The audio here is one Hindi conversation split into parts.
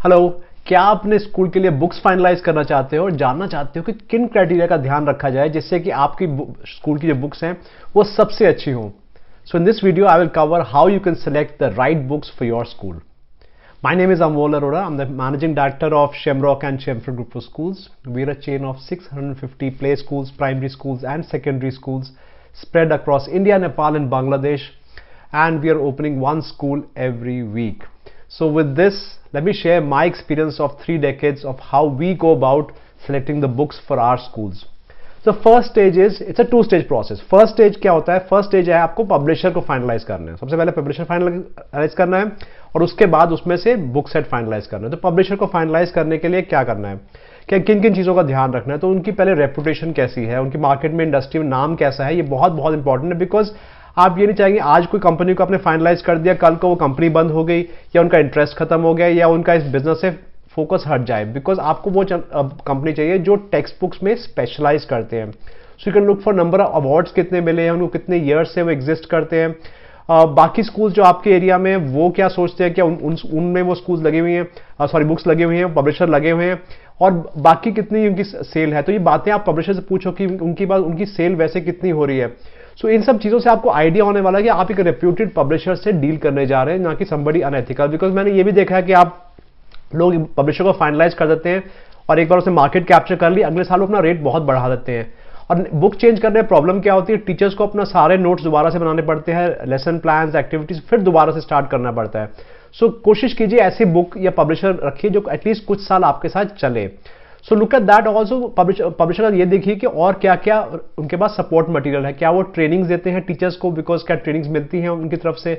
हेलो, क्या आप अपने स्कूल के लिए बुक्स फाइनलाइज करना चाहते हो और जानना चाहते हो कि किन क्राइटेरिया का ध्यान रखा जाए जिससे कि आपकी स्कूल की जो बुक्स हैं वो सबसे अच्छी हों? So in this video I will cover how you can select the right books for your school. My name is Amol Arora. I'm the managing director of Shamrock and Shamford Group of Schools. We're a chain of 650 play schools, primary schools and secondary schools spread across India, Nepal and Bangladesh, and we are opening one school every week. So with this, let me share my experience of 3 decades of how we go about selecting the books for our schools. So first stage is, it's a 2-stage process. First stage क्या होता है? फर्स्ट स्टेज है आपको पब्लिशर को फाइनलाइज करना है. सबसे पहले पब्लिशर फाइनलाइज करना है और उसके बाद उसमें से बुक सेट फाइनलाइज करना है. तो पब्लिशर को फाइनलाइज करने के लिए क्या करना है, क्या किन किन चीज़ों का ध्यान रखना है? तो उनकी पहले रेपुटेशन कैसी है, उनकी मार्केट में इंडस्ट्री में नाम कैसा है, ये बहुत बहुत इंपॉर्टेंट है. बिकॉज आप ये नहीं चाहेंगे आज कोई कंपनी को आपने फाइनलाइज कर दिया, कल को वो कंपनी बंद हो गई या उनका इंटरेस्ट खत्म हो गया या उनका इस बिजनेस से फोकस हट जाए. बिकॉज आपको वो कंपनी चाहिए जो टेक्स्ट बुक्स में स्पेशलाइज करते हैं. So you can look for number of awards कितने मिले हैं, उनको कितने ईयर्स से वो एग्जिस्ट करते हैं. बाकी स्कूल्स जो आपके एरिया में वो क्या सोचते हैं, क्या उनमें वो स्कूल्स लगे हुए हैं, सॉरी बुक्स लगे हुए हैं, पब्लिशर लगे हुए हैं और बाकी कितनी उनकी सेल है. तो ये बातें आप पब्लिशर से पूछो कि उनकी सेल वैसे कितनी हो रही है. सो इन सब चीज़ों से आपको आइडिया होने वाला है कि आप एक रेप्यूटेड पब्लिशर से डील करने जा रहे हैं, ना कि समबडी अनएथिकल. बिकॉज मैंने ये भी देखा है कि आप लोग पब्लिशर को फाइनलाइज कर देते हैं और एक बार उसने मार्केट कैप्चर कर ली, अगले साल अपना रेट बहुत बढ़ा देते हैं. और बुक चेंज करने में प्रॉब्लम क्या होती है, टीचर्स को अपना सारे नोट्स दोबारा से बनाने पड़ते हैं, लेसन प्लान्स, एक्टिविटीज फिर दोबारा से स्टार्ट करना पड़ता है. सो कोशिश कीजिए ऐसी बुक या पब्लिशर रखिए जो एटलीस्ट कुछ साल आपके साथ चले. So look at that also. Publisher का ये देखिए कि और क्या क्या उनके पास सपोर्ट मटेरियल है, क्या वो ट्रेनिंग्स देते हैं टीचर्स को, बिकॉज क्या ट्रेनिंग्स मिलती हैं उनकी तरफ से,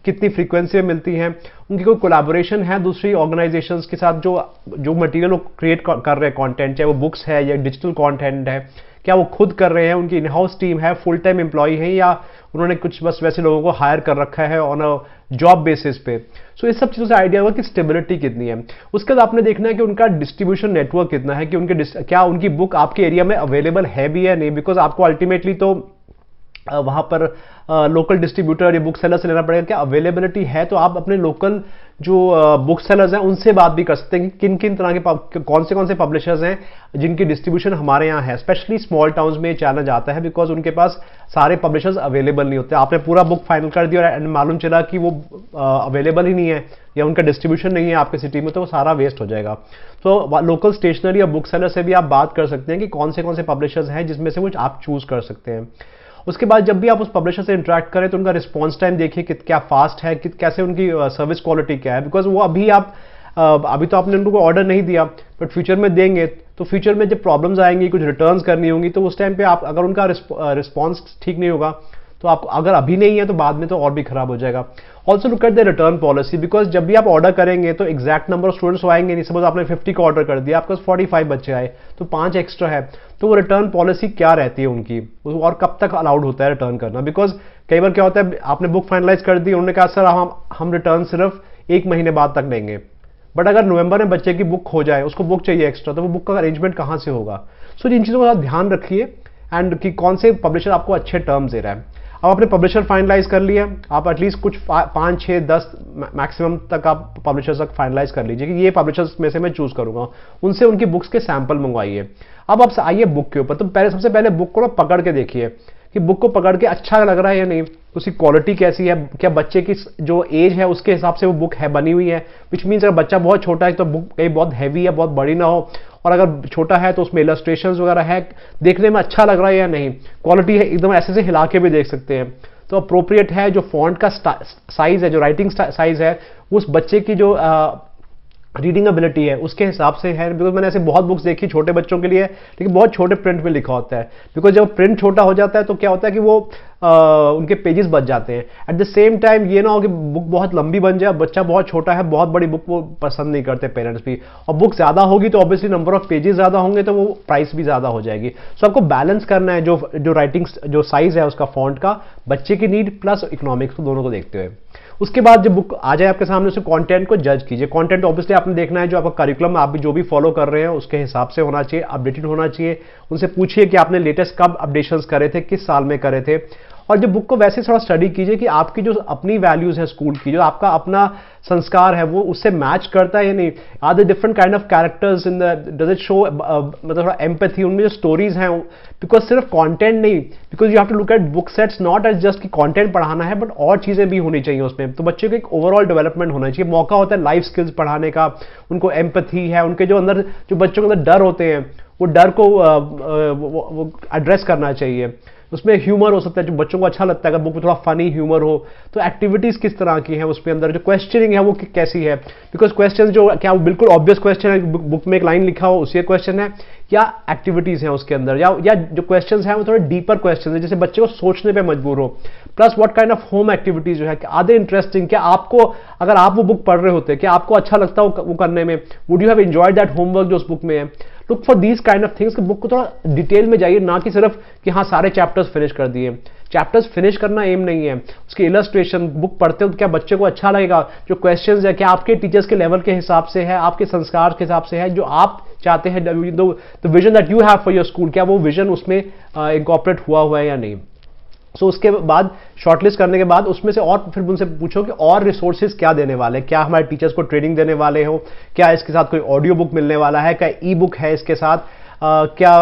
कितनी फ्रीक्वेंसी में मिलती हैं, उनकी कोई कोलैबोरेशन है दूसरी ऑर्गेनाइजेशंस के साथ जो मटेरियल वो क्रिएट कर रहे हैं, कंटेंट चाहे वो बुक्स है या डिजिटल कंटेंट है, क्या वो खुद कर रहे हैं, उनकी इन हाउस टीम है, फुल टाइम एम्प्लॉय है या उन्होंने कुछ बस वैसे लोगों को हायर कर रखा है ऑन अ जॉब बेसिस पे. सो इस सब चीज़ों से आइडिया होगा कि स्टेबिलिटी कितनी है. उसके बाद आपने देखना है कि उनका डिस्ट्रीब्यूशन नेटवर्क कितना है, कि क्या उनकी बुक आपके एरिया में अवेलेबल है भी या नहीं. बिकॉज आपको अल्टीमेटली तो वहाँ पर लोकल डिस्ट्रीब्यूटर या बुक सेलर से लेना पड़ेगा. क्या अवेलेबिलिटी है, तो आप अपने लोकल जो बुक सेलर्स हैं उनसे बात भी कर सकते हैं कि किन किन तरह के कौन से पब्लिशर्स हैं जिनकी डिस्ट्रीब्यूशन हमारे यहाँ है. स्पेशली स्मॉल टाउन्स में चैलेंज आता है बिकॉज उनके पास सारे पब्लिशर्स अवेलेबल नहीं होते. आपने पूरा बुक फाइनल कर दिया और मालूम चला कि वो अवेलेबल ही नहीं है या उनका डिस्ट्रीब्यूशन नहीं है आपके सिटी में, तो वो सारा वेस्ट हो जाएगा. तो लोकल स्टेशनरी या बुक सेलर से भी आप बात कर सकते हैं कि कौन से पब्लिशर्स हैं जिसमें से कुछ आप चूज कर सकते हैं. उसके बाद जब भी आप उस पब्लिशर से इंटरेक्ट करें तो उनका रिस्पॉन्स टाइम देखिए कि क्या फास्ट है, कि कैसे उनकी सर्विस क्वालिटी क्या है. बिकॉज वो अभी तो आपने उनको ऑर्डर नहीं दिया बट फ्यूचर में देंगे, तो फ्यूचर में जब प्रॉब्लम्स आएंगी, कुछ रिटर्न्स करनी होंगी, तो उस टाइम पे आप अगर उनका रिस्पॉन्स ठीक नहीं होगा तो आप अगर अभी नहीं है तो बाद में तो और भी खराब हो जाएगा. Also look at the return policy. Because जब भी आप ऑर्डर करेंगे तो एग्जैक्ट नंबर ऑफ स्टूडेंट्स आएंगे नहीं. सपोज आपने 50 का ऑर्डर कर दिया, आपके पास 45 बच्चे आए तो 5 एक्स्ट्रा है, तो वो रिटर्न पॉलिसी क्या रहती है उनकी, और कब तक अलाउड होता है रिटर्न करना. बिकॉज कई बार क्या होता है, आपने बुक फाइनलाइज कर दी, उन्होंने कहा सर हम रिटर्न सिर्फ 1 महीने बाद तक लेंगे, बट अगर नवंबर में बच्चे की बुक हो जाए, उसको बुक चाहिए एक्स्ट्रा, तो वो बुक का अरेंजमेंट कहाँ से होगा. सो इन चीज़ों का ध्यान रखिए एंड कि कौन से पब्लिशर आपको अच्छे टर्म्स दे रहा है. अब आपने पब्लिशर फाइनलाइज कर लिया, आप एटलीस्ट कुछ 5, 6, 10 मैक्सिमम तक आप पब्लिशर्स तक फाइनलाइज कर लीजिए कि ये पब्लिशर्स में से मैं चूज करूंगा. उनसे उनकी बुक्स के सैंपल मंगवाइए. अब आप आइए बुक के ऊपर. तो सबसे पहले बुक को ना पकड़ के देखिए कि बुक को पकड़ के अच्छा लग रहा है या नहीं, उसकी क्वालिटी कैसी है, क्या बच्चे की जो एज है उसके हिसाब से वो बुक है बनी हुई है. विच मीन्स अगर बच्चा बहुत छोटा है तो बुक कहीं बहुत हैवी है, बहुत बड़ी ना हो, और अगर छोटा है तो उसमें इलस्ट्रेशंस वगैरह है, देखने में अच्छा लग रहा है या नहीं, क्वालिटी है एकदम ऐसे से हिला के भी देख सकते हैं, तो अप्रोप्रिएट है, जो फॉन्ट का साइज है, जो राइटिंग साइज है, उस बच्चे की जो रीडिंग एबिलिटी है उसके हिसाब से है. बिकॉज मैंने ऐसे बहुत बुक्स देखी छोटे बच्चों के लिए, लेकिन बहुत छोटे प्रिंट में लिखा होता है. बिकॉज जब प्रिंट छोटा हो जाता है तो क्या होता है कि वो उनके पेजेस बच जाते हैं. एट द सेम टाइम ये ना हो कि बुक बहुत लंबी बन जाए, बच्चा बहुत छोटा है, बहुत बड़ी बुक वो पसंद नहीं करते पेरेंट्स भी, और बुक ज्यादा होगी तो ऑब्वियसली नंबर ऑफ पेजेस ज्यादा होंगे तो वो प्राइस भी ज्यादा हो जाएगी. सो आपको बैलेंस करना है जो राइटिंग जो साइज है उसका फॉन्ट का, बच्चे की नीड प्लस इकोनॉमिक्स को दोनों को देखते हुए. उसके बाद जब बुक आ जाए आपके सामने, उसके कंटेंट को जज कीजिए. कंटेंट ऑब्वियसली आपने देखना है जो आपका करिकुलम आप जो भी फॉलो कर रहे हैं उसके हिसाब से होना चाहिए, अपडेटेड होना चाहिए. उनसे पूछिए कि आपने लेटेस्ट कब अपडेशंस करे थे, किस साल में करे थे, और जब बुक को वैसे थोड़ा स्टडी कीजिए कि आपकी जो अपनी वैल्यूज है स्कूल की, जो आपका अपना संस्कार है, वो उससे मैच करता है या नहीं। Are the different kind of characters in the, does it show मतलब थोड़ा एम्पैथी, उनमें जो स्टोरीज हैं, बिकॉज सिर्फ कंटेंट नहीं, because you have to look at book sets not as just कि कंटेंट पढ़ाना है, बट और चीजें भी होनी चाहिए उसमें। तो बच्चे को एक ओवरऑल डेवलपमेंट होना चाहिए, मौका होता है लाइफ स्किल्स पढ़ाने का, उनको एम्पैथी है, उनके जो अंदर, जो बच्चों के अंदर डर होते हैं, वो डर को वो एड्रेस करना चाहिए। उसमें ह्यूमर हो सकता है, जो बच्चों को अच्छा लगता है, अगर बुक में थोड़ा फनी ह्यूमर हो। तो एक्टिविटीज किस तरह की है उसके अंदर, जो क्वेश्चनिंग है वो कैसी है, बिकॉज क्वेश्चन जो क्या वो बिल्कुल ऑब्वियस क्वेश्चन है, बुक में एक लाइन लिखा हो उसी क्वेश्चन है, या एक्टिविटीज हैं उसके अंदर, या जो क्वेश्चंस हैं वो थोड़े डीपर क्वेश्चन है, जैसे बच्चे को सोचने पे मजबूर हो। Plus what kind of home activities जो है, आर दे इंटरेस्टिंग, क्या आपको, अगर आप वो बुक पढ़ रहे होते, क्या आपको अच्छा लगता हो वो करने में, would you have enjoyed that homework जो उस बुक में है। Look for these kind of things कि बुक को थोड़ा डिटेल में जाइए, ना कि सिर्फ कि हाँ सारे चैप्टर्स फिनिश कर दिए। चैप्टर्स फिनिश करना एम नहीं है, उसके इलस्ट्रेशन बुक पढ़ते हो तो क्या बच्चे को अच्छा लगेगा, जो क्वेश्चंस है क्या आपके टीचर्स के लेवल के हिसाब से है, आपके संस्कार के हिसाब से है, जो आप चाहते हैं, the vision that you have for your school, क्या वो विजन उसमें इनकॉर्पोरेट हुआ है या नहीं। सो उसके बाद शॉर्टलिस्ट करने के बाद उसमें से और फिर उनसे पूछो कि और रिसोर्सेज क्या देने वाले हैं, क्या हमारे टीचर्स को ट्रेनिंग देने वाले हो, क्या इसके साथ कोई ऑडियो बुक मिलने वाला है, क्या ई बुक है इसके साथ, क्या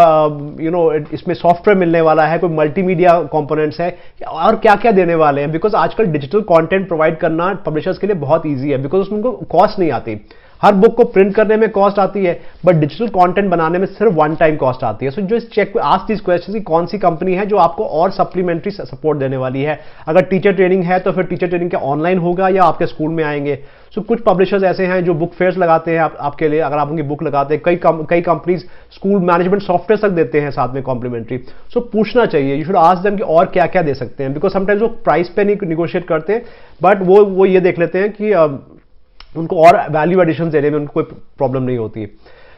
इसमें सॉफ्टवेयर मिलने वाला है, कोई मल्टीमीडिया कंपोनेंट्स है, और क्या क्या देने वाले हैं। बिकॉज आजकल डिजिटल कंटेंट प्रोवाइड करना पब्लिशर्स के लिए बहुत ईजी है, बिकॉज उसमें उनको कॉस्ट नहीं आती। हर बुक को प्रिंट करने में कॉस्ट आती है, बट डिजिटल कंटेंट बनाने में सिर्फ वन टाइम कॉस्ट आती है। सो जो चेक आस्क दिस क्वेश्चन कि कौन सी कंपनी है जो आपको और सप्लीमेंट्री सपोर्ट देने वाली है। अगर टीचर ट्रेनिंग है तो फिर टीचर ट्रेनिंग क्या ऑनलाइन होगा या आपके स्कूल में आएंगे। सो कुछ पब्लिशर्स ऐसे हैं जो बुक फेयर्स लगाते हैं आपके लिए, अगर आप उनकी बुक लगाते हैं। कई कंपनीज स्कूल मैनेजमेंट सॉफ्टवेयर तक देते हैं साथ में कॉम्प्लीमेंट्री। सो पूछना चाहिए, यू शुड आस्क देम कि और क्या क्या दे सकते हैं, बिकॉज समटाइम्स वो प्राइस पे नहीं निगोशिएट करते, बट वो ये देख लेते हैं कि उनको और वैल्यू एडिशन देने में उनको कोई प्रॉब्लम नहीं होती।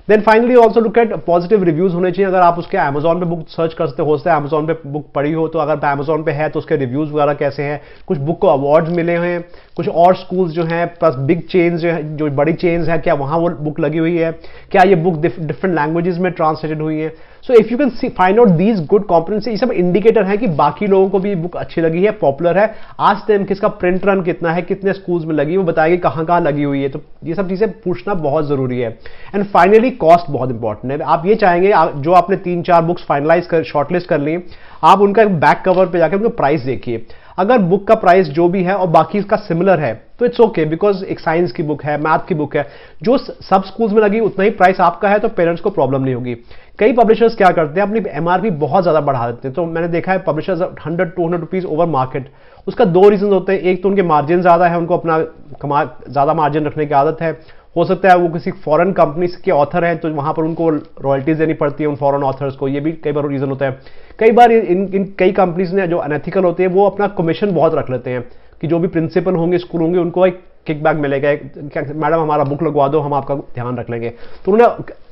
Then finally also look at positive reviews होने चाहिए। अगर आप उसके अमेजॉन पे बुक सर्च कर सकते हो सकता है अमेजॉन पे बुक पढ़ी हो, तो अगर अमेजॉन पे है तो उसके रिव्यूज वगैरह कैसे हैं। कुछ बुक को अवार्ड्स मिले हैं, कुछ और स्कूल्स जो हैं प्लस बिग चेन्स जो है, जो बड़ी चेन्स है, क्या वहां वो बुक लगी हुई है, क्या ये बुक डिफरेंट लैंग्वेजेस में ट्रांसलेटेड हुई है। So if you can find out these good components, ये सब इंडिकेटर है कि बाकी लोगों को भी बुक अच्छी लगी है, पॉपुलर है। आज टाइम किसका प्रिंट रन कितना है, कितने स्कूल्स में लगी, वो बताएगी कहाँ कहाँ लगी हुई है। तो ये सब चीजें पूछना बहुत जरूरी है। एंड फाइनली कॉस्ट बहुत इंपॉर्टेंट है। आप ये चाहेंगे जो आपने 3-4 बुक्स फाइनलाइज कर शॉर्टलिस्ट कर ली, आप उनका बैक कवर पे जाकर उनका प्राइस देखिए। अगर बुक का प्राइस जो भी है और बाकी इसका सिमिलर है तो इट्स ओके, बिकॉज एक साइंस की बुक है, मैथ की बुक है, जो सब स्कूल्स में लगी उतना ही प्राइस आपका है, तो पेरेंट्स को प्रॉब्लम नहीं होगी। कई पब्लिशर्स क्या करते हैं, अपनी एमआरपी बहुत ज्यादा बढ़ा देते हैं। तो मैंने देखा है पब्लिशर्स 100-200 रुपीज ओवर मार्केट। उसका 2 रीजन होते हैं, एक तो उनके मार्जिन ज्यादा है, उनको अपना ज्यादा मार्जिन रखने की आदत है। हो सकता है वो किसी फॉरेन कंपनी के ऑथर हैं तो वहां पर उनको रॉयल्टीज देनी पड़ती है उन फॉरेन ऑथर्स को, ये भी कई बार रीजन होता है। कई बार इन कई कंपनीज ने जो अनएथिकल होते हैं वो अपना कमीशन बहुत रख लेते हैं कि जो भी प्रिंसिपल होंगे स्कूल होंगे उनको एक किकबैक मिलेगा, मैडम हमारा बुक लगवा दो, हम आपका ध्यान रख लेंगे। तो उन्हें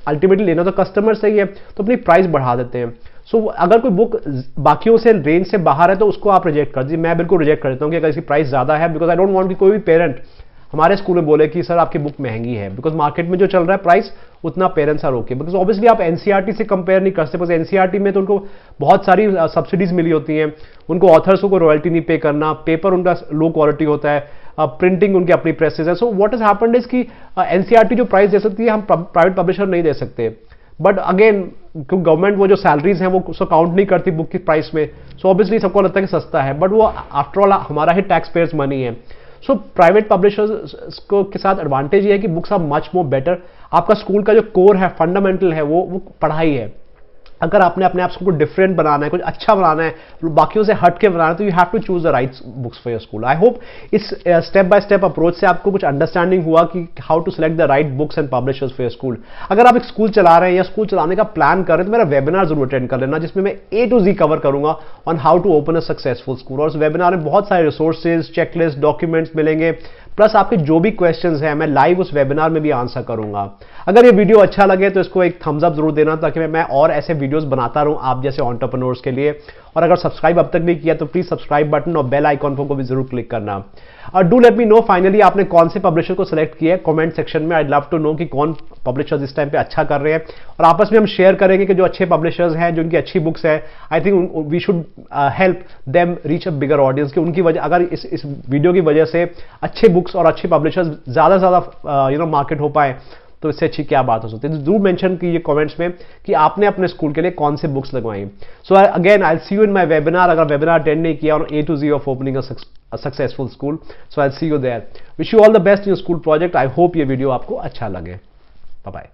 अल्टीमेटली लेना तो कस्टमर से ही है, तो अपनी प्राइस बढ़ा देते हैं। सो अगर कोई बुक बाकियों से रेंज से बाहर है तो उसको आप रिजेक्ट कर दीजिए। मैं बिल्कुल रिजेक्ट कर देता हूँ कि अगर इसकी प्राइस ज्यादा है, बिकॉज आई डोंट वांट कि कोई भी पेरेंट हमारे स्कूल में बोले कि सर आपकी बुक महंगी है, बिकॉज मार्केट में जो चल रहा है प्राइस उतना parents are okay. Because obviously आप एनसीईआरटी से कंपेयर नहीं कर सकते, बिकॉज एनसीईआरटी में तो उनको बहुत सारी सब्सिडीज मिली होती हैं, उनको ऑथर्स को रॉयल्टी नहीं पे करना, पेपर उनका लो क्वालिटी होता है, प्रिंटिंग उनकी अपनी प्रेसेस है। So what is happened is कि एनसीईआरटी जो प्राइस दे सकती है हम प्राइवेट पब्लिशर नहीं दे सकते। बट अगेन क्योंकि गवर्नमेंट वो जो सैलरीज हैं वो उसको काउंट नहीं करती बुक की प्राइस में, सो ऑब्वियसली सबको लगता है कि सस्ता है, बट वो आफ्टर ऑल हमारा ही टैक्स पेयर्स मनी है। सो प्राइवेट पब्लिशर्स को के साथ एडवांटेज ये है कि books are much more better. आपका स्कूल का जो कोर है, फंडामेंटल है, वो पढ़ाई है। अगर आपने अपने आप को डिफरेंट बनाना है, कुछ अच्छा बनाना है, बाकियों से हट के बनाना है, तो you have to choose the right books for your school. I hope इस स्टेप बाय स्टेप अप्रोच से आपको कुछ अंडरस्टैंडिंग हुआ कि how to select the right books and publishers for your school. अगर आप एक स्कूल चला रहे हैं या स्कूल चलाने का प्लान कर रहे हैं तो मेरा वेबिनार जरूर अटेंड कर लेना, जिसमें मैं A to Z कवर करूंगा on how to open a successful school. और उस वेबिनार में बहुत सारे रिसोर्सेज, चेकलिस्ट, डॉक्यूमेंट्स मिलेंगे, प्लस आपके जो भी क्वेश्चंस हैं मैं लाइव उस वेबिनार में भी आंसर करूंगा। अगर ये वीडियो अच्छा लगे तो इसको एक थम्स अप जरूर देना, ताकि मैं और ऐसे वीडियोस बनाता रहूं आप जैसे एंटरप्रेन्योर्स के लिए। और अगर सब्सक्राइब अब तक नहीं किया तो प्लीज सब्सक्राइब बटन और बेल आइकॉन को भी जरूर क्लिक करना। और do let me know finally आपने कौन से पब्लिशर को सिलेक्ट किया है कमेंट सेक्शन में। आई लव टू नो कि कौन पब्लिशर्स इस टाइम पे अच्छा कर रहे हैं, और आपस में हम शेयर करेंगे कि जो अच्छे पब्लिशर्स हैं, जो उनकी अच्छी बुक्स है, I think we should help them reach a bigger audience. कि उनकी वजह, अगर इस वीडियो की वजह से अच्छे बुक्स और अच्छे पब्लिशर्स ज्यादा से ज्यादा मार्केट हो पाए तो इससे अच्छी क्या बात हो सकती है। जरूर मेंशन कीजिए कमेंट्स में कि आपने अपने स्कूल के लिए कौन से बुक्स लगवाई। So again I see you in my webinar. अगर वेबिनार अटेंड नहीं किया और A to Z of opening a successful school, so I see you there. Wish you all the best in your school project. I hope ये वीडियो आपको अच्छा लगे। Bye bye.